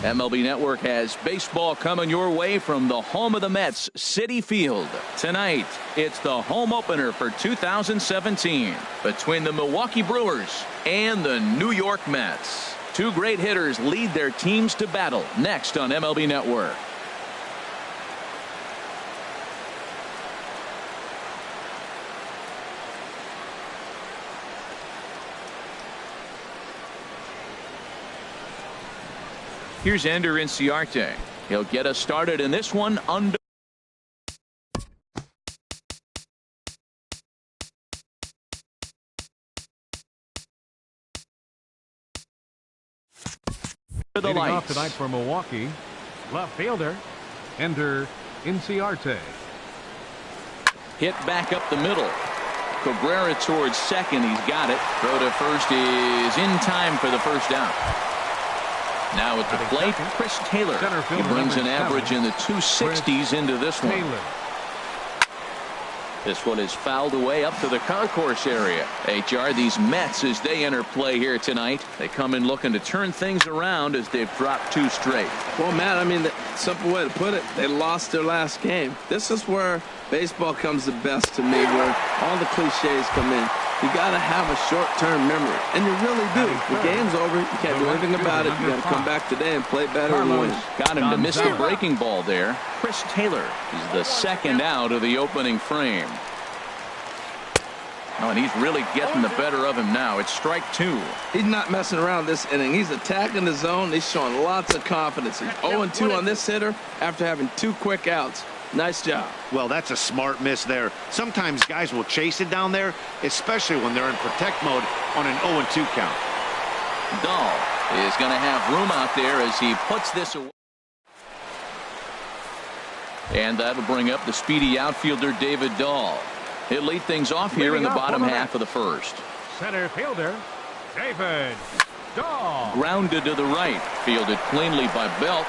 MLB Network has baseball coming your way from the home of the Mets, Citi Field. Tonight, it's the home opener for 2017 between the Milwaukee Brewers and the New York Mets. Two great hitters lead their teams to battle next on MLB Network. Here's Ender Inciarte. He'll get us started in this one under the Leading lights. off tonight for Milwaukee, left fielder Ender Inciarte. Hit back up the middle. Cabrera towards second. He's got it. Throw to first is in time for the first out. Now at the plate, Chris Taylor. He brings an average in the 260s into this one. This one is fouled away up to the concourse area. HR, these Mets, as they enter play here tonight, they come in looking to turn things around as they've dropped two straight. Well, Matt, I mean, the simple way to put it, they lost their last game. This is where baseball comes the best to me, where all the cliches come in. You got to have a short-term memory, and you really do. The game's over. You can't do anything about it. You got to come back today and play better and win. Got him to miss the breaking ball there. Chris Taylor is the second out of the opening frame. Oh, and he's really getting the better of him now. It's strike two. He's not messing around this inning. He's attacking the zone. He's showing lots of confidence. He's 0-2 on this hitter after having two quick outs. Nice job. Well, that's a smart miss there. Sometimes guys will chase it down there, especially when they're in protect mode on an 0-2 count. Dahl is going to have room out there as he puts this away. And that'll bring up the speedy outfielder David Dahl. He'll lead things off here in the bottom half of the first. Center fielder David Dahl. Grounded to the right. Fielded cleanly by Belt.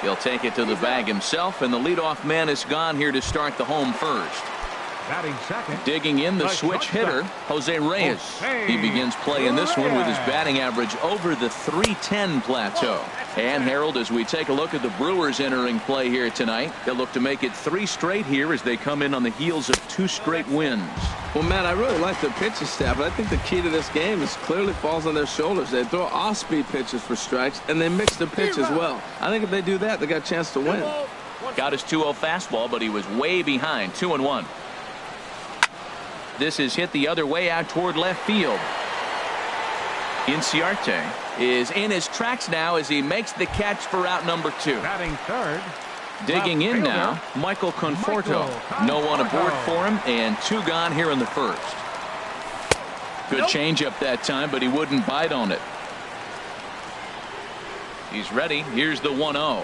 He'll take it to the bag himself, and the leadoff man is gone here to start the home first. Batting second. Digging in the switch hitter, Jose Reyes. He begins play in this one with his batting average over the .310 plateau. And Harold, as we take a look at the Brewers entering play here tonight, they'll look to make it three straight here as they come in on the heels of two straight wins. Well, Matt, I really like their pitching staff, but I think the key to this game is clearly falls on their shoulders. They throw off-speed pitches for strikes, and they mix the pitch as well. I think if they do that, they got a chance to win. Got his 2-0 fastball, but he was way behind. 2-1. This is hit the other way out toward left field. Inciarte is in his tracks now as he makes the catch for out number 2. Batting third. Digging in now, Michael Conforto. No one aboard for him, and two gone here in the first. Good changeup that time, but he wouldn't bite on it. He's ready. Here's the 1-0.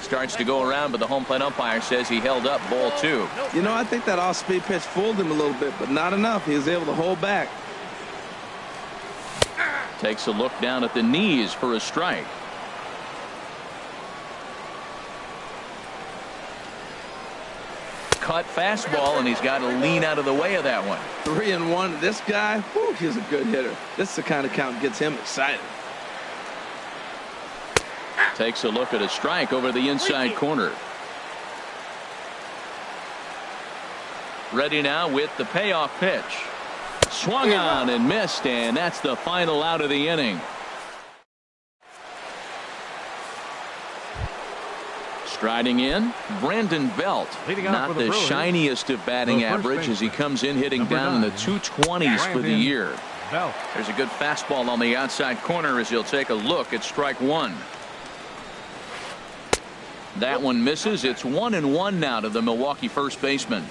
Starts to go around, but the home plate umpire says he held up ball 2. You know, I think that off-speed pitch fooled him a little bit, but not enough. He was able to hold back. Takes a look down at the knees for a strike. Cut fastball, and he's got to lean out of the way of that one. 3-1. This guy, whew, he's a good hitter. This is the kind of count that gets him excited. Takes a look at a strike over the inside corner. Ready now with the payoff pitch. Swung on and missed, and that's the final out of the inning. Striding in, Brandon Belt. Not the shiniest of batting average as he comes in hitting down in the 220s for the year. There's a good fastball on the outside corner as he'll take a look at strike one. That one misses. It's 1-1 now to the Milwaukee first baseman.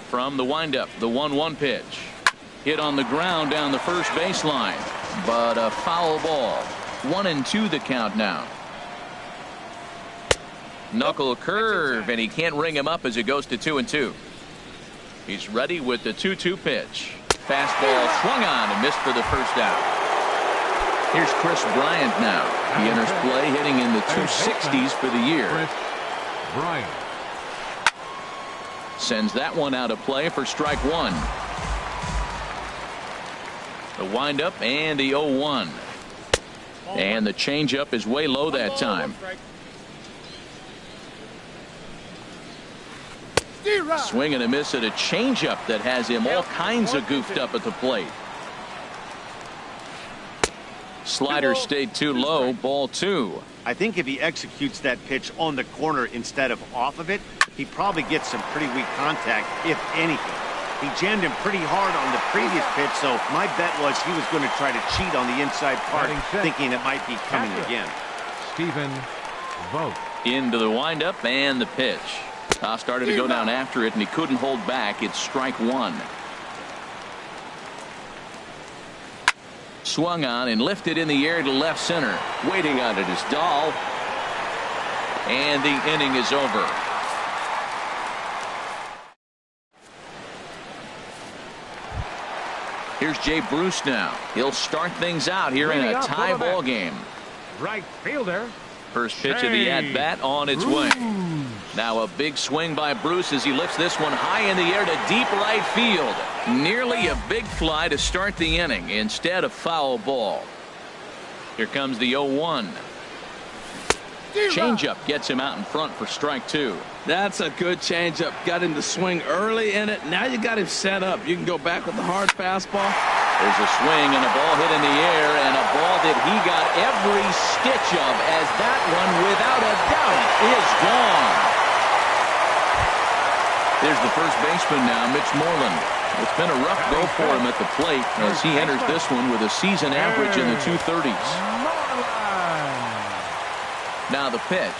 From the windup, the 1-1 pitch. Hit on the ground down the first baseline, but a foul ball. 1-2 the count now. Knuckle curve, and he can't ring him up as it goes to 2-2. He's ready with the 2-2 pitch. Fastball swung on and missed for the first out. Here's Chris Bryant now. He enters play hitting in the 260s for the year. Bryant sends that one out of play for strike one. The windup and the 0-1. And the changeup is way low that time. Swing and a miss at a changeup that has him all kinds of goofed up at the plate. Slider stayed too low, ball 2. I think if he executes that pitch on the corner instead of off of it, he probably gets some pretty weak contact, if anything. He jammed him pretty hard on the previous pitch, so my bet was he was going to try to cheat on the inside part, thinking it might be coming again. Stephen Vogt. Into the windup and the pitch. Started to go down after it, and he couldn't hold back. It's strike 1. Swung on and lifted in the air to left center. Waiting on it is Dahl. And the inning is over. Here's Jay Bruce now. He'll start things out here in a tie ball game. Right fielder. First pitch of the at-bat on its way. Now a big swing by Bruce as he lifts this one high in the air to deep right field. Nearly a big fly to start the inning. Instead, a foul ball. Here comes the 0-1. Changeup gets him out in front for strike 2. That's a good changeup. Got him to swing early in it. Now you got him set up. You can go back with the hard fastball. There's a swing and a ball hit in the air, and a ball that he got every stitch of, as that one, without a doubt, is gone. There's the first baseman now, Mitch Moreland. It's been a rough go for him at the plate as he enters this one with a season average in the 230s. Now the pitch.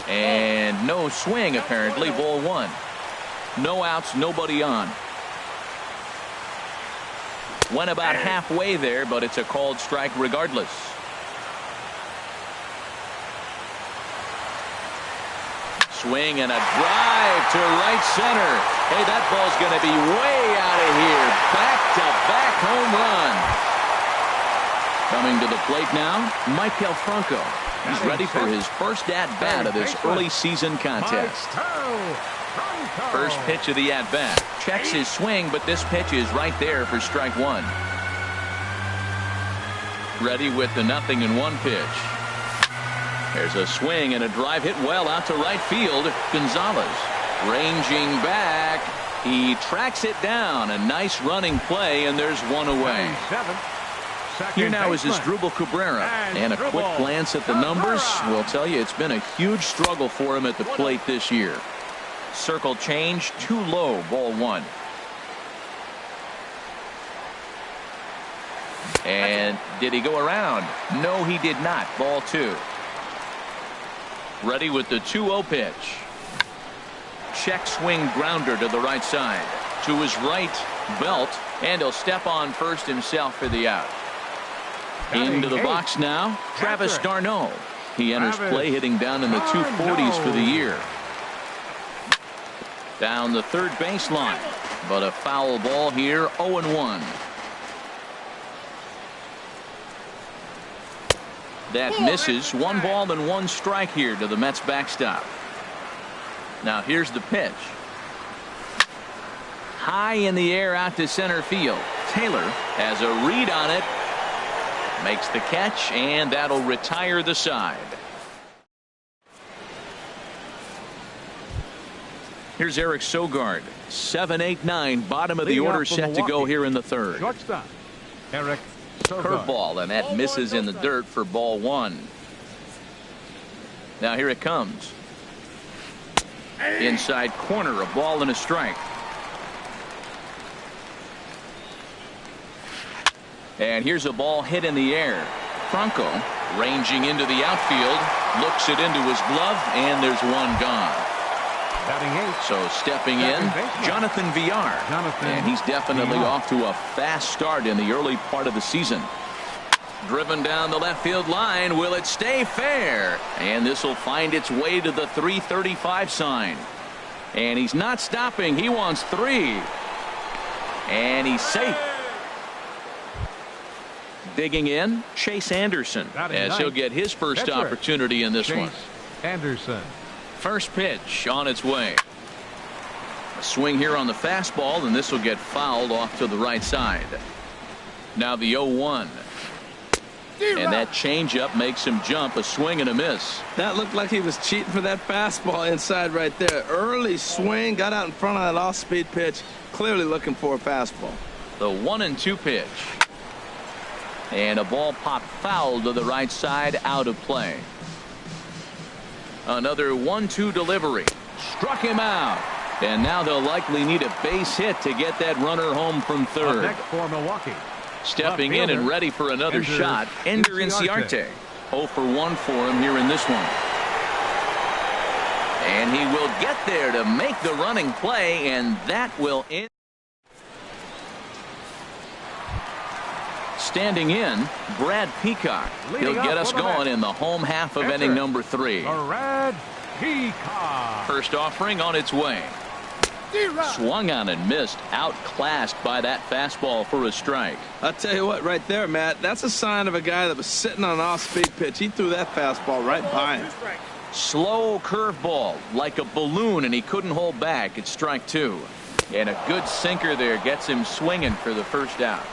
And no swing, apparently. Ball 1. No outs, nobody on. Went about halfway there, but it's a called strike regardless. Swing and a drive to right center. Hey, that ball's going to be way out of here. Back-to-back home run. Coming to the plate now, Maikel Franco. He's ready for his first at-bat of this early season contest. First pitch of the at-bat. Checks his swing, but this pitch is right there for strike 1. Ready with the 0-1 pitch. There's a swing and a drive hit well out to right field. Gonzalez ranging back. He tracks it down. A nice running play, and there's one away. Here now is Asdrubal Cabrera, and a quick glance at the numbers will tell you it's been a huge struggle for him at the plate this year. Circle change, too low, ball 1. And did he go around? No, he did not. Ball 2. Ready with the 2-0 pitch. Check swing grounder to the right side. To his right, Belt, and he'll step on first himself for the out. Into the box now, Travis d'Arnaud. He enters play hitting down in the 240s for the year. Down the third baseline, but a foul ball here, 0-1. That misses. 1 ball and 1 strike here to the Mets backstop. Now here's the pitch. High in the air out to center field. Taylor has a read on it. Makes the catch, and that'll retire the side. Here's Eric Sogard. 7-8-9, bottom of the order, set to go here in the third. Shortstop, Eric Sogard. Curveball, and that misses in the dirt for ball 1. Now here it comes. Inside corner, a ball and a strike. And here's a ball hit in the air. Franco ranging into the outfield, looks it into his glove, and there's one gone. So stepping in, Jonathan Villar. And he's definitely off to a fast start in the early part of the season. Driven down the left field line. Will it stay fair? And this will find its way to the 335 sign. And he's not stopping. He wants 3. And he's safe. Digging in, Chase Anderson, as he'll get his first opportunity in this one. Anderson. First pitch on its way. A swing here on the fastball, and this will get fouled off to the right side. Now the 0-1. And that changeup makes him jump, a swing and a miss. That looked like he was cheating for that fastball inside right there. Early swing, got out in front of that off-speed pitch, clearly looking for a fastball. The 1-2 pitch. And a ball popped foul to the right side, out of play. Another 1-2 delivery. Struck him out. And now they'll likely need a base hit to get that runner home from third. Next for Milwaukee. Stepping in and ready for another shot, Ender Inciarte. 0 for 1 for him here in this one. And he will get there to make the running play, and that will end. Standing in, Brad Peacock. He'll get us going in the home half of inning number 3. Brad Peacock. First offering on its way. Swung on and missed, outclassed by that fastball for a strike. I'll tell you what, right there, Matt, that's a sign of a guy that was sitting on an off-speed pitch. He threw that fastball right by him. Slow curveball, like a balloon, and he couldn't hold back. It's strike 2. And a good sinker there gets him swinging for the first out.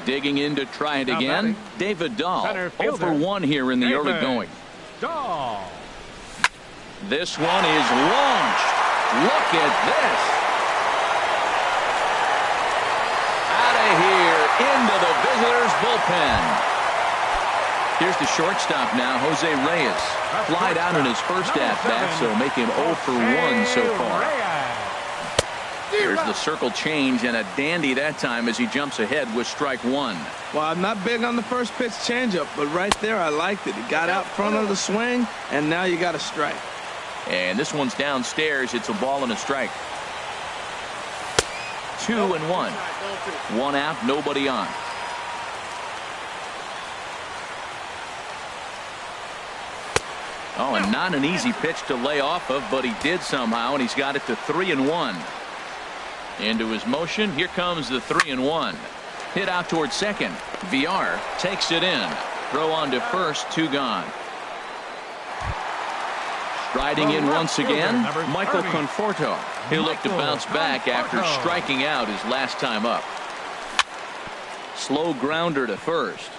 Digging in to try it again, David Dahl. 0 for 1 here in the early going. Dahl. This one is launched. Look at this. Out of here into the visitors' bullpen. Here's the shortstop now, Jose Reyes. Flied out in his first at-bat, so make him 0 for 1 so far. There's the circle change, and a dandy that time as he jumps ahead with strike 1. Well, I'm not big on the first pitch changeup, but right there I liked it. He got out front of the swing, and now you got a strike. And this one's downstairs. It's a ball and a strike. 2-1. 1 out, nobody on. Oh, and not an easy pitch to lay off of, but he did somehow, and he's got it to 3-1. Into his motion. Here comes the 3-1. Hit out towards second. VR takes it in. Throw on to first. 2 gone. Striding in once again, Michael Conforto. He'll look to bounce back after striking out his last time up. Slow grounder to first.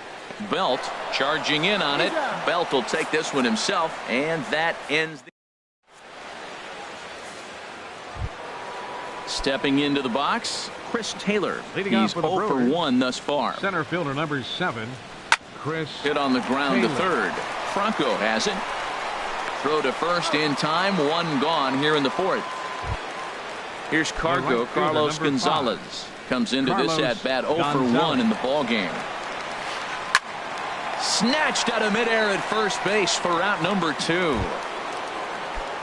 Belt charging in on it. Belt will take this one himself, and that ends the. Stepping into the box, Chris Taylor. He's 0 for 1 thus far. Center fielder number 7, Chris. Hit on the ground to third. Franco has it. Throw to first in time. 1 gone here in the 4th. Here's Cargo. Carlos Gonzalez comes into this at bat 0 for 1 in the ball game. Snatched out of midair at first base for out number 2.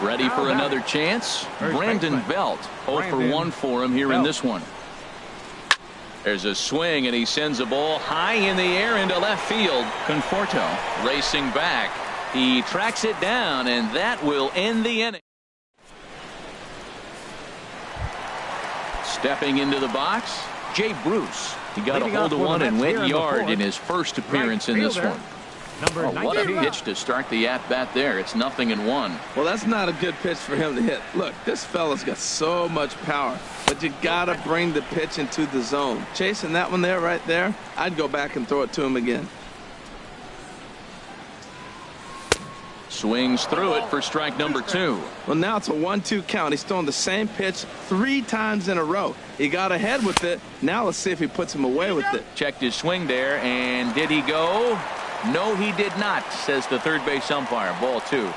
Ready for another chance. Brandon Belt. 0 for 1 for him here in this one. There's a swing, and he sends a ball high in the air into left field. Conforto racing back. He tracks it down, and that will end the inning. Stepping into the box, Jay Bruce. He got a hold of one and went yard in his first appearance in this one. Oh, what a pitch to start the at-bat there. It's 0-1. Well, that's not a good pitch for him to hit. Look, this fella's got so much power, but you got to bring the pitch into the zone. Chasing that one there, right there, I'd go back and throw it to him again. Swings through it for strike number 2. Well, now it's a 1-2 count. He's throwing the same pitch 3 times in a row. He got ahead with it. Now let's see if he puts him away with it. Checked his swing there, and did he go? No, he did not, says the third base umpire. Ball 2.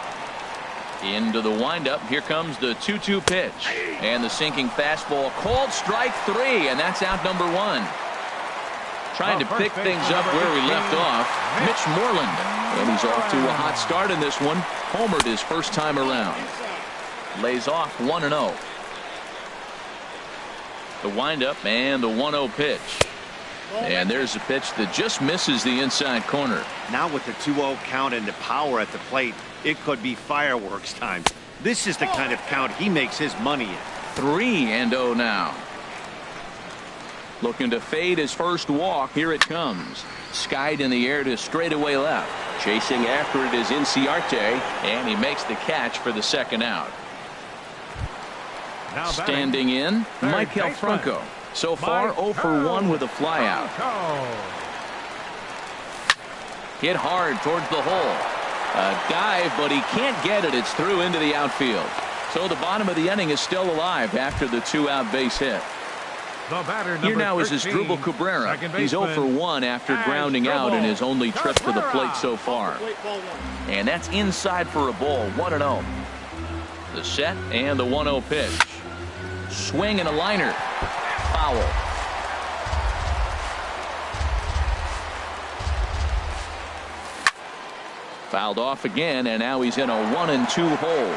Into the windup. Here comes the 2-2 pitch. And the sinking fastball called strike 3, and that's out number 1. Trying to pick things up where we left off, Mitch Moreland. And he's off to a hot start in this one. Homered his first time around. Lays off 1-0. The windup and the 1-0 pitch. And there's a pitch that just misses the inside corner. Now with the 2-0 count and the power at the plate, it could be fireworks time. This is the kind of count he makes his money in. 3-0 now. Looking to fade his first walk. Here it comes. Skied in the air to straightaway left. Chasing after it is Inciarte, and he makes the catch for the second out. Standing in, Michael Franco. So far, 0 for 1 with a flyout. Hit hard towards the hole. A dive, but he can't get it. It's through into the outfield. So the bottom of the inning is still alive after the 2-out base hit. The batter, Here now is 13, Asdrubal Cabrera. He's 0 for 1 after grounding out in his only trip to the plate so far. And that's inside for a ball, 1-0. The set and the 1-0 pitch. Swing and a liner. Foul. Fouled off again, and now he's in a 1-2 hole.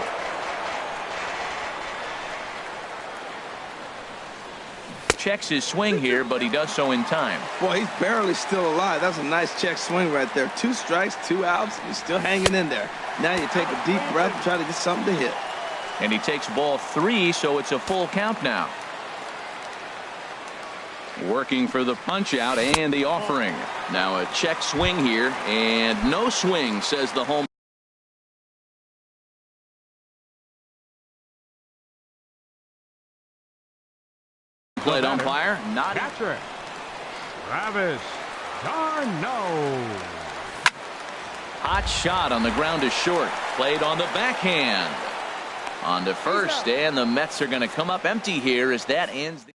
Checks his swing here, but he does so in time. Boy, he's barely still alive. That's a nice check swing right there. 2 strikes, 2 outs. He's still hanging in there. Now you take a deep breath and try to get something to hit. And he takes ball 3, so it's a full count now. Working for the punch out and the offering. Now a check swing here, and no swing, says the home plate umpire. Not catcher Travis d'Arnaud. Hot shot on the ground to short. Played on the backhand. On to first, and the Mets are going to come up empty here as that ends.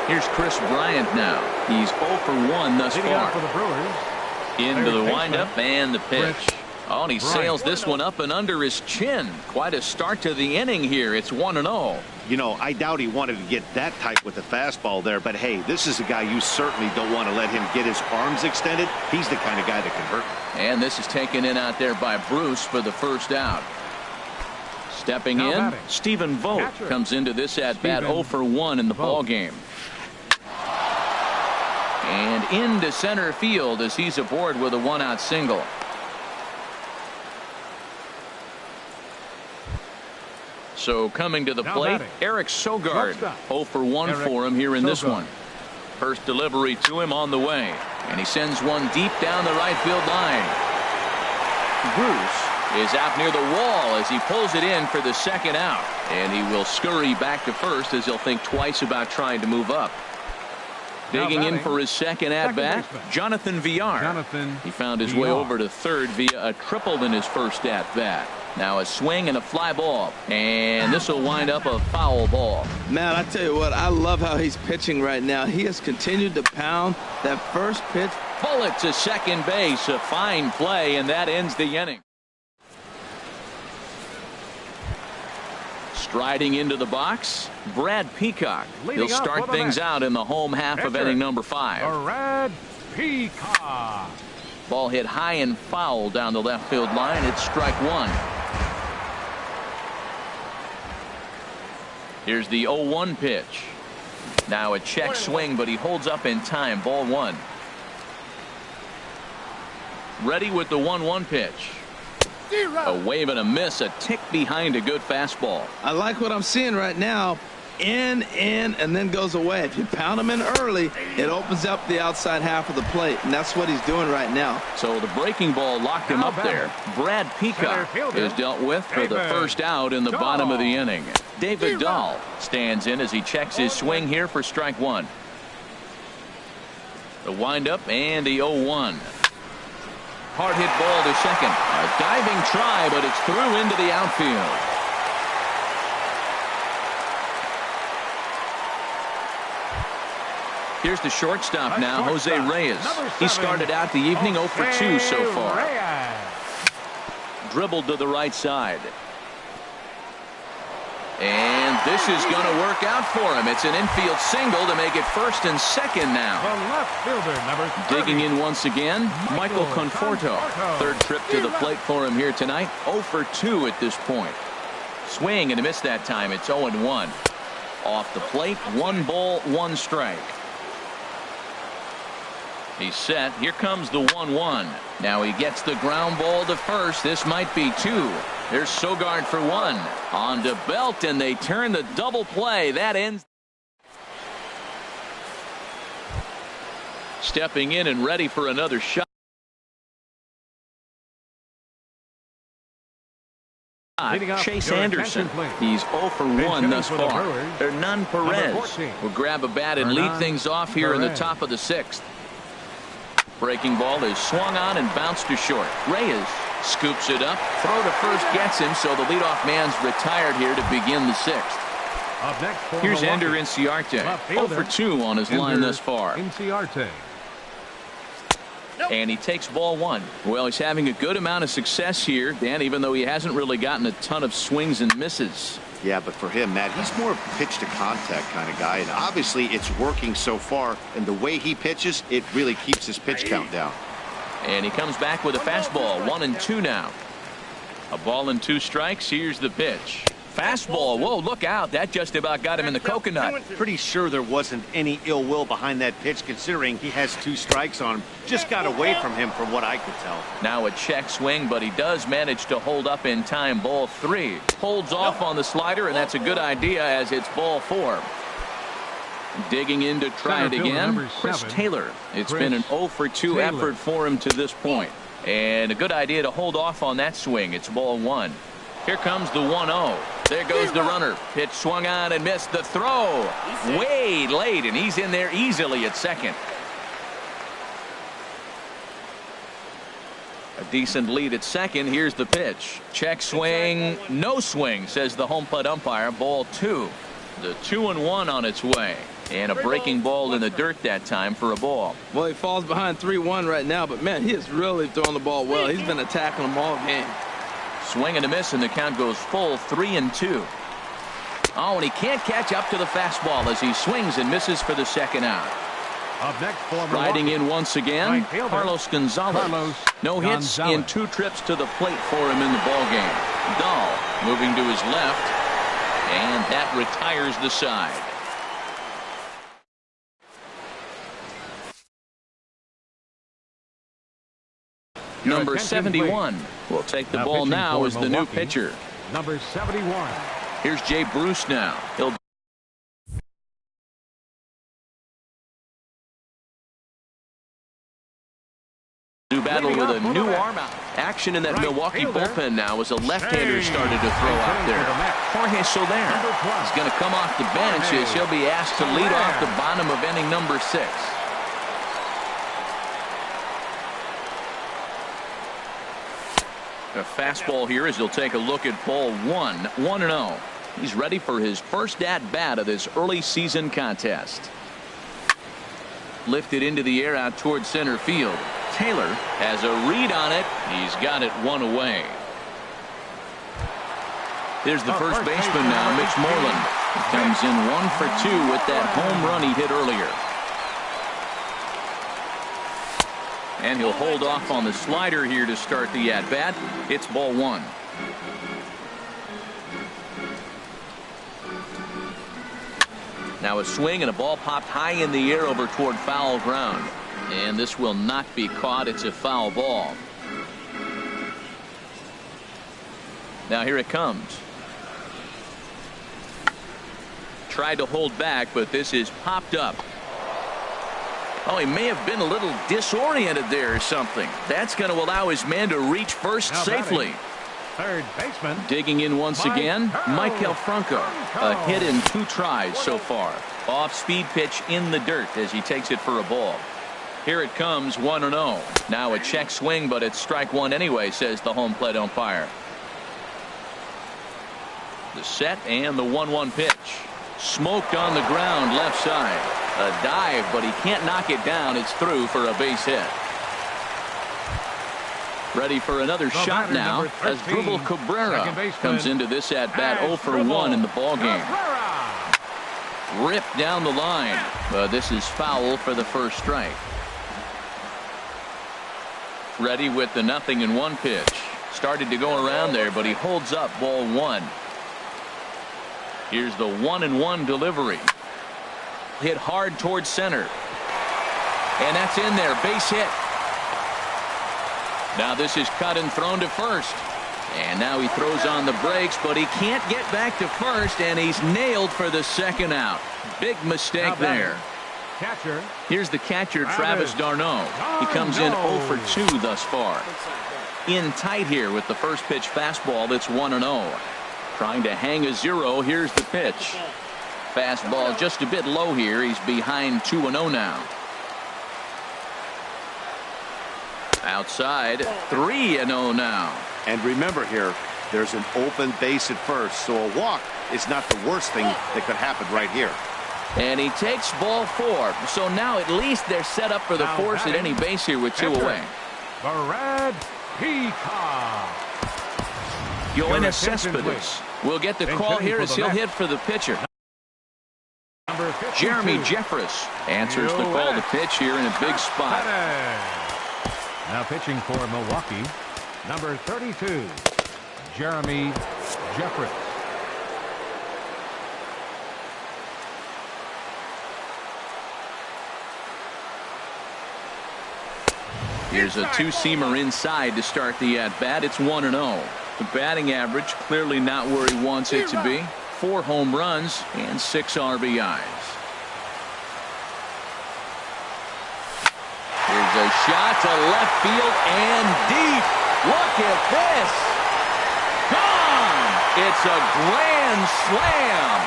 Here's Chris Bryant now. He's 0 for 1 thus far. For the Brewers. Into the windup and the pitch. Oh, and he sails this one up and under his chin. Quite a start to the inning here. It's 1-0. You know, I doubt he wanted to get that tight with the fastball there, but hey, this is a guy you certainly don't want to let him get his arms extended. He's the kind of guy that can hurt. And this is taken in out there by Bruce for the first out. Stepping in, batting. Stephen Vogt Catcher. comes into this at bat 0 for 1 in the ball game. And into center field as he's aboard with a 1-out single. So coming to the Now plate, batting. Eric Sogard. Shortstop. 0 for 1 Eric for him here in this Sogard. one. First delivery to him on the way. And he sends one deep down the right field line. Bruce is out near the wall as he pulls it in for the second out. And he will scurry back to first as he'll think twice about trying to move up. Digging in for his second at-bat, Jonathan Villar. He found his way over to third via a triple in his first at-bat. Now a swing and a fly ball. And this will wind up a foul ball. Man, I tell you what, I love how he's pitching right now. He has continued to pound that first pitch. Bullet to second base. A fine play, and that ends the inning. Striding into the box, Brad Peacock. He'll start things out in the home half of inning number 5. Brad Peacock. Ball hit high and foul down the left field line. It's strike 1. Here's the 0-1 pitch. Now a check swing, but he holds up in time. Ball 1. Ready with the 1-1 pitch. A wave and a miss, a tick behind a good fastball. I like what I'm seeing right now. In, and then goes away. If you pound him in early, it opens up the outside half of the plate, and that's what he's doing right now. So the breaking ball locked him up there. Brad Peacock is dealt with for the first out in the bottom of the inning. David Dahl stands in as he checks his swing here for strike 1. The windup and the 0-1. Hard hit ball to second. A diving try, but it's through into the outfield. Here's the shortstop now, Jose Reyes. He started out the evening 0 for 2 so far. Dribbled to the right side. And this is going to work out for him. It's an infield single to make it first and second now. The left fielder, number 30. Digging in once again, Michael Conforto. Third trip to the plate for him here tonight. 0 for 2 at this point. Swing and a miss that time. It's 0-1. Off the plate, 1 ball, 1 strike. He's set. Here comes the 1-1. Now he gets the ground ball to first. This might be 2. There's Sogard for 1. On to Belt, and they turn the double play. That ends. Stepping in and ready for another shot. Chase Anderson. He's 0 for 1 thus far. Hernan Perez will grab a bat and lead things off here in the top of the 6th. Breaking ball is swung on and bounced to short. Reyes scoops it up. Throw to first gets him, so the leadoff man's retired here to begin the sixth. Up next for Here's Milwaukee, Ender Inciarte. left 0 fielder, for 2 on his line Ender thus far. Inciarte. And he takes ball 1. Well, he's having a good amount of success here, Dan, even though he hasn't really gotten a ton of swings and misses. Yeah, but for him, Matt, he's more of a pitch to contact kind of guy, and obviously it's working so far, and the way he pitches, it really keeps his pitch count down. And he comes back with a fastball. 1-2 now. A ball and 2 strikes. Here's the pitch. Fastball. Whoa, look out. That just about got him in the coconut. Pretty sure there wasn't any ill will behind that pitch, considering he has 2 strikes on him. Just got away from him from what I could tell. Now a check swing, but he does manage to hold up in time. Ball 3. Holds off on the slider, and that's a good idea as it's ball 4. Digging in to try it again. Chris Taylor. It's been an 0 for 2 effort for him to this point. And a good idea to hold off on that swing. It's ball 1. Here comes the 1-0. There goes the runner. Pitch swung on and missed. The throw way late, and he's in there easily at second. A decent lead at second. Here's the pitch. Check swing. No swing, says the home plate umpire. Ball 2. The 2-1 on its way. And a breaking ball in the dirt that time for a ball. Well, he falls behind 3-1 right now, but man, he is really throwing the ball well. He's been attacking them all game. Swing and a miss, and the count goes full 3-2. Oh, and he can't catch up to the fastball as he swings and misses for the second out. Up next for Riding in once again, right fielder, Carlos Gonzalez. No hits in 2 trips to the plate for him in the ballgame. Dahl moving to his left, and that retires the side. Number 71 will take the ball now as the new pitcher. Number 71. Here's Jay Bruce now. He'll do battle with a new arm out. Action in that Right Milwaukee fielder, bullpen now as a left-hander started to throw out there. Jorge Soler is going to come off the bench as he'll be asked to lead off the bottom of inning number 6. A fastball here as he'll take a look at ball 1. 1-0. He's ready for his first at-bat of this early season contest. Lifted into the air out towards center field. Taylor has a read on it. He's got it 1 away. Here's the first baseman now, Mitch Moreland. He comes in 1 for 2 with that home run he hit earlier. And he'll hold off on the slider here to start the at-bat. It's ball 1. Now a swing and a ball popped high in the air over toward foul ground. And this will not be caught. It's a foul ball. Now here it comes. Tried to hold back, but this is popped up. Oh, he may have been a little disoriented there or something. That's going to allow his man to reach first safely. Third baseman. Digging in once again, Michael Franco. A hit in 2 tries so far. Off-speed pitch in the dirt as he takes it for a ball. Here it comes, 1-0. Now a check swing, but it's strike 1 anyway, says the home plate umpire. The set and the 1-1 pitch. Smoked on the ground left side. A dive, but he can't knock it down. It's through for a base hit. Ready for another shot now as Dribble Cabrera comes into this at-bat 0 for 1 in the ballgame. Ripped down the line, but this is foul for the first strike. Ready with the 0-1 pitch. Started to go around there, but he holds up ball 1. Here's the 1-1 delivery. Hit hard towards center. And that's in there. Base hit. Now this is cut and thrown to first. And now he throws on the brakes, but he can't get back to first, and he's nailed for the second out. Big mistake there. Catcher. Here's the catcher, Travis d'Arnaud. He comes in 0 for 2 thus far. In tight here with the first pitch fastball. That's 1-0. Trying to hang a 0. Here's the pitch. Fastball just a bit low here. He's behind 2-0 now. Outside, 3-0 now. And remember here, there's an open base at first, so a walk is not the worst thing that could happen right here. And he takes ball 4. So now at least they're set up for the force at any base here with 2 away. Brad Peacock. Yoenis Cespedes will get the call here as he'll hit for the pitcher. Jeremy Jeffress answers the call to pitch here in a big spot. Now pitching for Milwaukee, number 32, Jeremy Jeffress. Here's a 2-seamer inside to start the at-bat. It's 1-0. The batting average clearly not where he wants it to be. 4 home runs and 6 RBIs. Here's a shot to left field and deep. Look at this. Gone. It's a grand slam.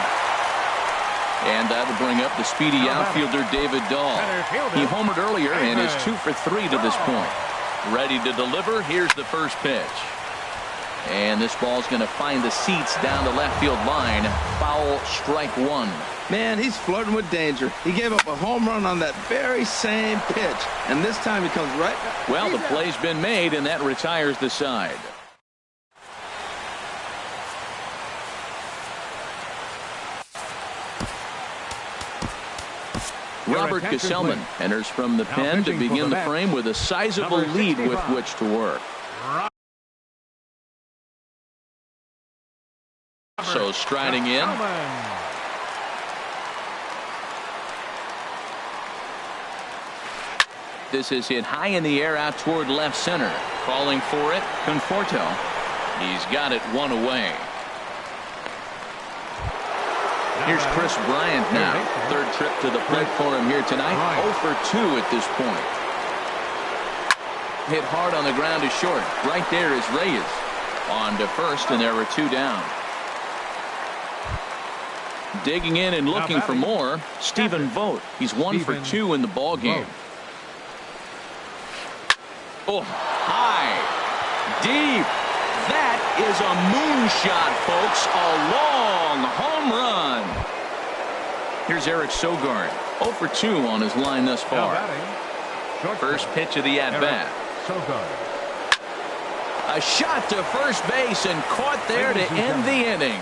And that'll bring up the speedy outfielder David Dahl. He homered earlier and is 2 for 3 to this point. Ready to deliver. Here's the first pitch. And this ball's going to find the seats down the left field line. Foul, strike 1. Man, he's flirting with danger. He gave up a home run on that very same pitch. And this time he comes right back. Well, the play's been made, and that retires the side. Robert Gesellman enters from the pen to begin the frame with a sizable lead with which to work. So striding in. This is hit high in the air out toward left center. Calling for it, Conforto. He's got it 1 away. Here's Chris Bryant now. 3rd trip to the plate for him here tonight. 0 for 2 at this point. Hit hard on the ground to short. Right there is Reyes. On to first, and there were 2 down. Digging in and looking for more, Stephen Vogt. He's 1 for 2 in the ball game. Oh, high, deep. That is a moonshot, folks. A long home run. Here's Eric Sogard. 0 for 2 on his line thus far. First pitch of the at-bat. A shot to first base and caught there to end the inning.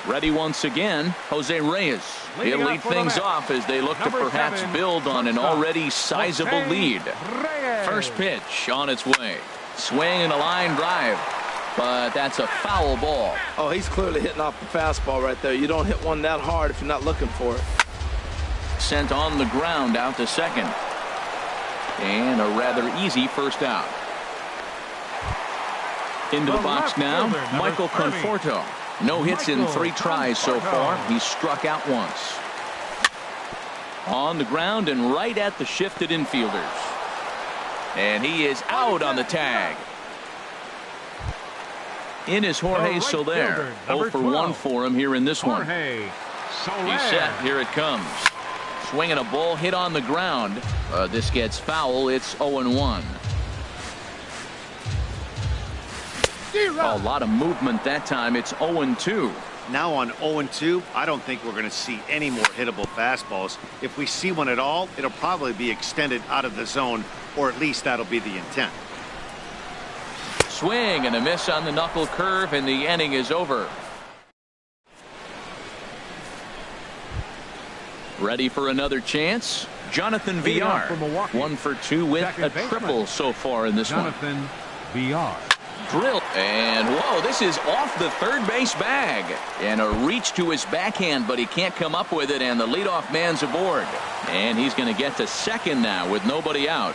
Ready once again, Jose Reyes. He'll lead things off as they look to perhaps build on an already sizable lead. First pitch on its way. Swing and a line drive. But that's a foul ball. Oh, he's clearly hitting off the fastball right there. You don't hit one that hard if you're not looking for it. Sent on the ground out to second. And a rather easy first out. Into the box now, Michael Conforto. No hits in 3 tries so far. He's struck out once. On the ground and right at the shifted infielders. And he is out on the tag. In is Jorge Soler. 0 for 1 for him here in this one. He's set. Here it comes. Swinging a ball hit on the ground. This gets foul. It's 0-1. A lot of movement that time. It's 0-2. Now on 0-2, I don't think we're going to see any more hittable fastballs. If we see one at all, it'll probably be extended out of the zone, or at least that'll be the intent. Swing and a miss on the knuckle curve, and the inning is over. Ready for another chance? Jonathan Villar. 1 for 2 with a triple so far in this one. Jonathan Villar. Drill, and whoa, this is off the third base bag. And a reach to his backhand, but he can't come up with it, and the leadoff man's aboard. And he's going to get to second now with nobody out.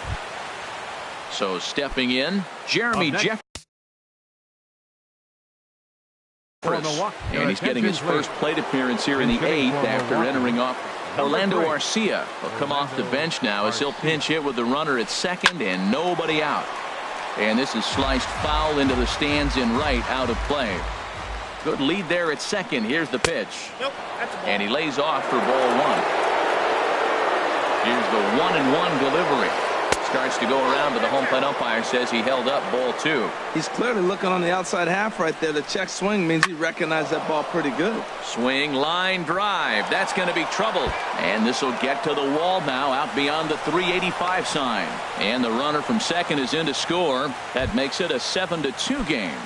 So stepping in, Jeremy Jeffress. And he's getting his first plate appearance here in the 8th after entering off. Orlando Arcia will come off the bench now as he'll pinch hit with the runner at second and nobody out. And this is sliced foul into the stands in right, out of play. Good lead there at second. Here's the pitch. Nope, that's a ball. And he lays off for ball 1. Here's the 1-1 delivery. Starts to go around, but the home plate umpire says he held up ball 2. He's clearly looking on the outside half right there. The check swing means he recognized that ball pretty good. Swing, line drive. That's going to be trouble. And this will get to the wall now, out beyond the 385 sign. And the runner from second is in to score. That makes it a 7-2 game.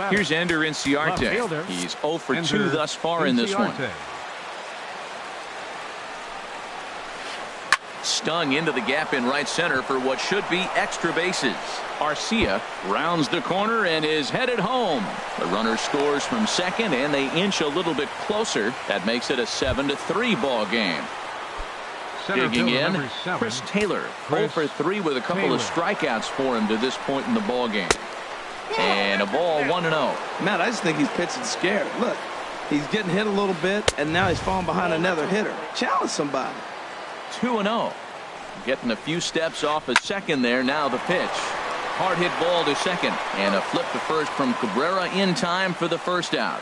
Here's Ender Inciarte. He's 0 for 2 thus far in this one. Stung into the gap in right center for what should be extra bases. Arcia rounds the corner and is headed home. The runner scores from second, and they inch a little bit closer. That makes it a 7-3 ball game. Digging in, Chris Taylor, 0 for 3 with a couple of strikeouts for him to this point in the ball game. And a ball 1-0. Matt, I just think he's pitching scared. Look, he's getting hit a little bit, and now he's falling behind another hitter. Challenge somebody. 2-0. Getting a few steps off at second there. Now the pitch. Hard hit ball to second. And a flip to first from Cabrera in time for the first out.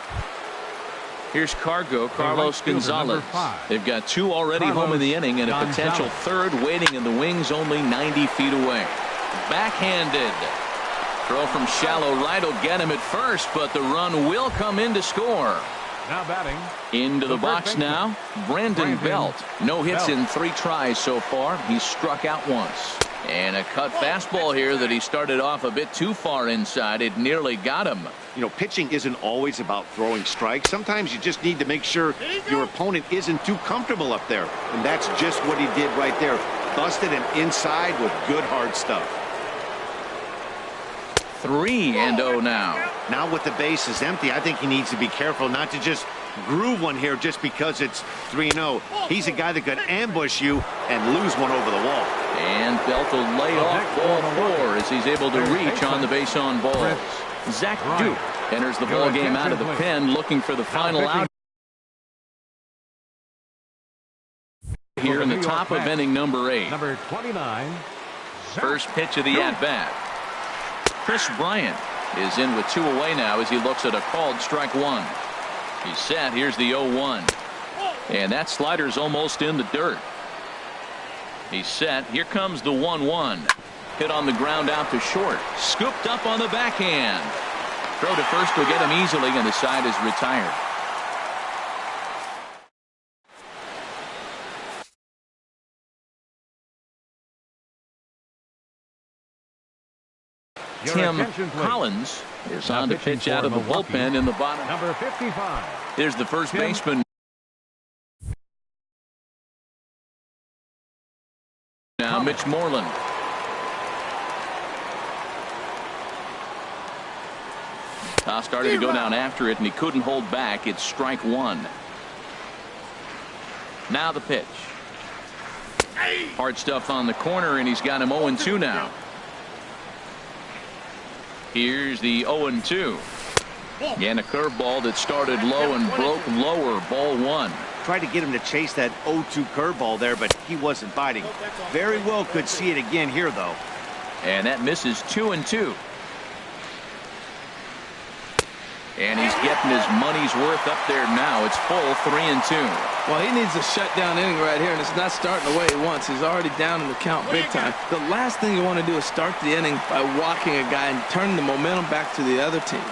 Here's Carlos Gonzalez. They've got 2 already home in the inning and a potential third waiting in the wings only 90 feet away. Backhanded. Throw from shallow right will get him at first, but the run will come in to score. Now batting. Into the box now, Brandon Belt. No hits in 3 tries so far. He's struck out once. And a cut fastball here that he started off a bit too far inside. It nearly got him. You know, pitching isn't always about throwing strikes. Sometimes you just need to make sure your opponent isn't too comfortable up there. And that's just what he did right there. Busted him inside with good hard stuff. 3-0 now. Now with the base is empty, I think he needs to be careful not to just groove one here just because it's 3-0. He's a guy that could ambush you and lose one over the wall. And Belt will lay off ball 4 as he's able to reach on the base on balls. Zach Duke enters the ball game out of the pen, looking for the final out here in the top of inning number 8. Number 29. First pitch of the at-bat. Chris Bryant is in with 2 away now as he looks at a called strike 1. He's set. Here's the 0-1. And that slider's almost in the dirt. He's set. Here comes the 1-1. Hit on the ground out to short. Scooped up on the backhand. Throw to first will get him easily, and the side is retired. Tim Collins is on to pitch out of the bullpen in the bottom. Number 55. Here's the first baseman. Now Mitch Moreland. Toss started to go down after it, and he couldn't hold back. It's strike 1. Now the pitch. Hard stuff on the corner, and he's got him 0-2 now. Here's the 0-2. And a curveball that started low and broke lower. Ball 1. Tried to get him to chase that 0-2 curveball there, but he wasn't biting. Very well could see it again here, though. And that misses 2-2. And he's getting his money's worth up there now. It's full 3-2. Well, he needs a shutdown inning right here, and it's not starting the way he wants. He's already down in the count big time. The last thing you want to do is start the inning by walking a guy and turning the momentum back to the other team.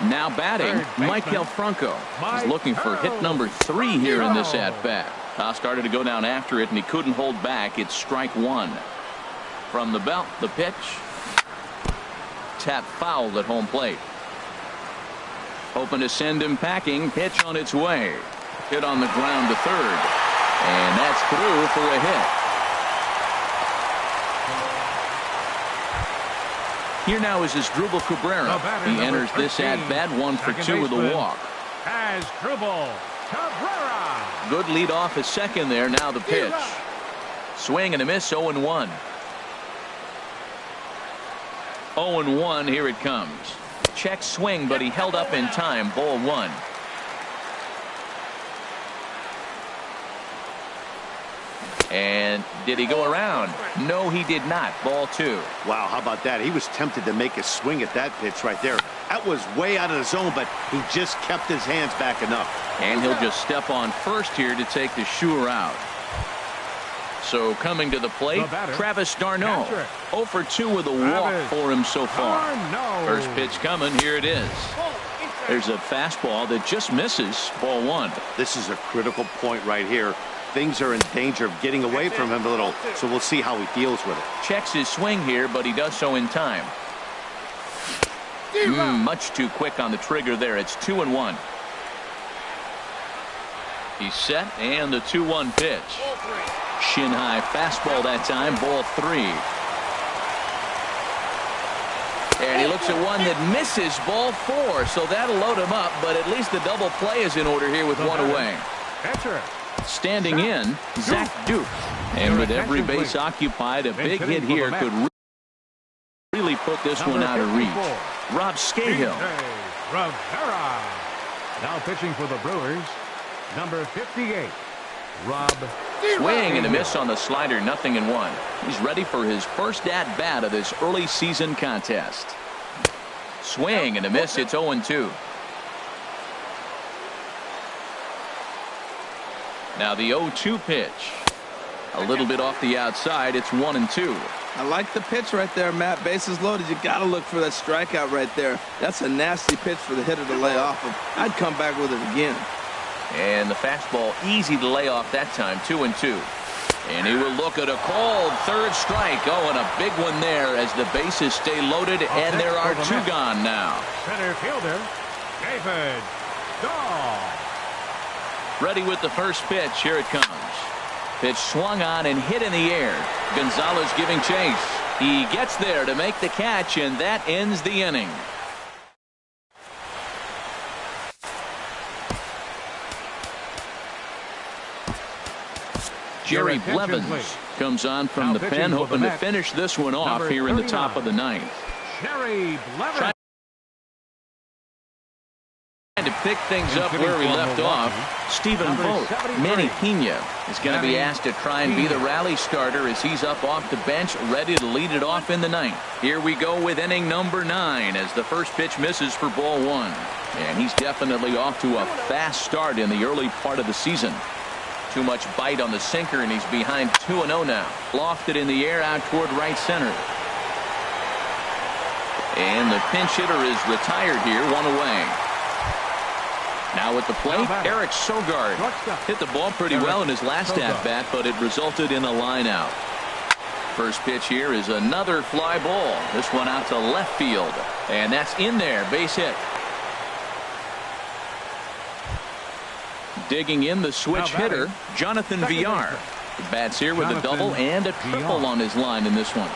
Now batting. Michael Franco is looking for hit number 3 here in this at-bat. Started to go down after it, and he couldn't hold back. It's strike 1. From the belt, the pitch. Tap fouled at home plate. Hoping to send him packing. Pitch on its way. Hit on the ground to third. And that's through for a hit. Here now is Asdrubal Cabrera. He enters this at-bat 1 for 2 with a walk. Asdrubal Cabrera. Good lead off at second there. Now the pitch. Swing and a miss. 0-1. 0-1. Here it comes. Check swing, but he held up in time. Ball 1. And did he go around? No, he did not. Ball 2. Wow, how about that? He was tempted to make a swing at that pitch right there. That was way out of the zone, but he just kept his hands back enough. And he'll just step on first here to take the sure out. So coming to the plate, The batter, Travis d'Arnaud. Patrick. 0 for 2 with a walk Travis for him so far. d'Arnaud. First pitch coming. Here it is. There's a fastball that just misses. Ball 1. This is a critical point right here. Things are in danger of getting away from him a little, so we'll see how he deals with it. Checks his swing here, but he does so in time. Much too quick on the trigger there. It's 2-1. He's set, and the 2-1 pitch. Shin high fastball that time. Ball 3. And he looks at one that misses. Ball 4. So that'll load him up, but at least the double play is in order here with one away. Catcher. Standing in, Zach Duke. And with every base occupied, a big hit here could really put this one out of reach. Rob Scahill. Rivera. Now pitching for the Brewers, number 58, Rob. Swing and a miss on the slider, 0-1. He's ready for his first at-bat of this early season contest. Swing and a miss, it's 0-2. Now the 0-2 pitch. A little bit off the outside, it's 1-2. I like the pitch right there, Matt. Bases loaded. You got to look for that strikeout right there. That's a nasty pitch for the hitter to lay off of. I'd come back with it again. And the fastball easy to lay off that time, 2-2. And he will look at a called third strike. Oh, and a big one there as the bases stay loaded, and there are 2 gone now. Center fielder, David Dahl. Ready with the first pitch. Here it comes. Pitch swung on and hit in the air. Gonzalez giving chase. He gets there to make the catch, and that ends the inning. Jerry Blevins comes on from the pen, hoping to finish this one off here in the top of the 9th. Jerry Blevins. To pick things up where we left off, Stephen Vogt. Manny Pena is going to be asked to try and be the rally starter as he's up off the bench, ready to lead it off in the 9th. Here we go with inning number 9 as the first pitch misses for ball 1. And he's definitely off to a fast start in the early part of the season. Too much bite on the sinker, and he's behind 2-0 now. Lofted in the air out toward right center. And the pinch hitter is retired here, 1 away. Now at the plate, Eric Sogard hit the ball pretty well in his last at-bat, but it resulted in a line out. First pitch here is another fly ball. This one out to left field. And that's in there, base hit. Digging in the switch hitter, Jonathan Villar. The bats here with a double and a triple on his line in this one.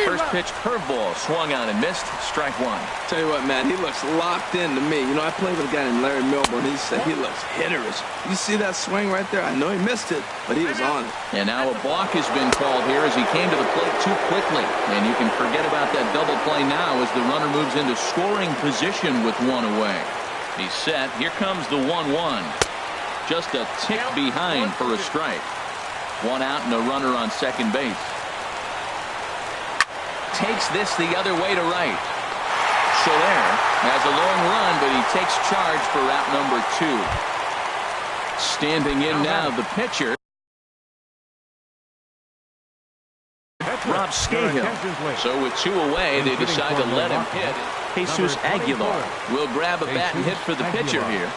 First pitch curveball swung on and missed. Strike 1. Tell you what, man, he looks locked in to me. You know, I played with a guy named Larry Milburn. He said he looks hitterish. You see that swing right there? I know he missed it, but he was on it. And now a balk has been called here as he came to the plate too quickly. And you can forget about that double play now as the runner moves into scoring position with 1 away. He's set. Here comes the 1-1. Just a tick behind for a strike. 1 out and a runner on second base. Takes this the other way to right. Soler has a long run, but he takes charge for route number 2. Standing in now, the pitcher, Rob Scahill. So with 2 away, they decide to let him hit. Jesus Aguilar will grab a bat and hit for the pitcher here.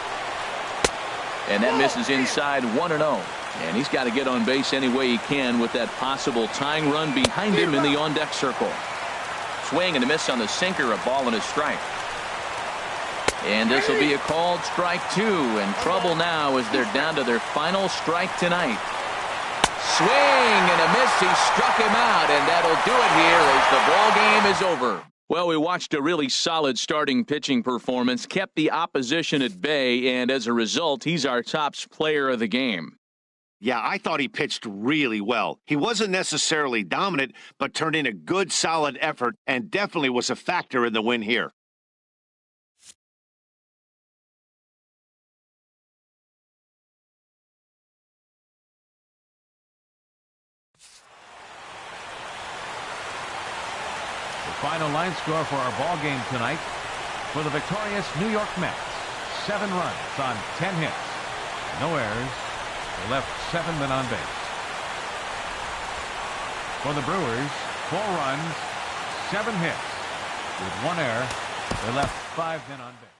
And that misses inside, 1-0. And he's got to get on base any way he can with that possible tying run behind him in the on-deck circle. Swing and a miss on the sinker, a ball and a strike. And this will be a called strike 2. And trouble now as they're down to their final strike tonight. Swing and a miss. He struck him out, and that'll do it here as the ball game is over. Well, we watched a really solid starting pitching performance, kept the opposition at bay, and as a result, he's our top player of the game. Yeah, I thought he pitched really well. He wasn't necessarily dominant, but turned in a good, solid effort and definitely was a factor in the win here. Final line score for our ball game tonight for the victorious New York Mets. 7 runs on 10 hits. No errors, They left 7 men on base. For the Brewers, 4 runs, 7 hits. With 1 error, they left 5 men on base.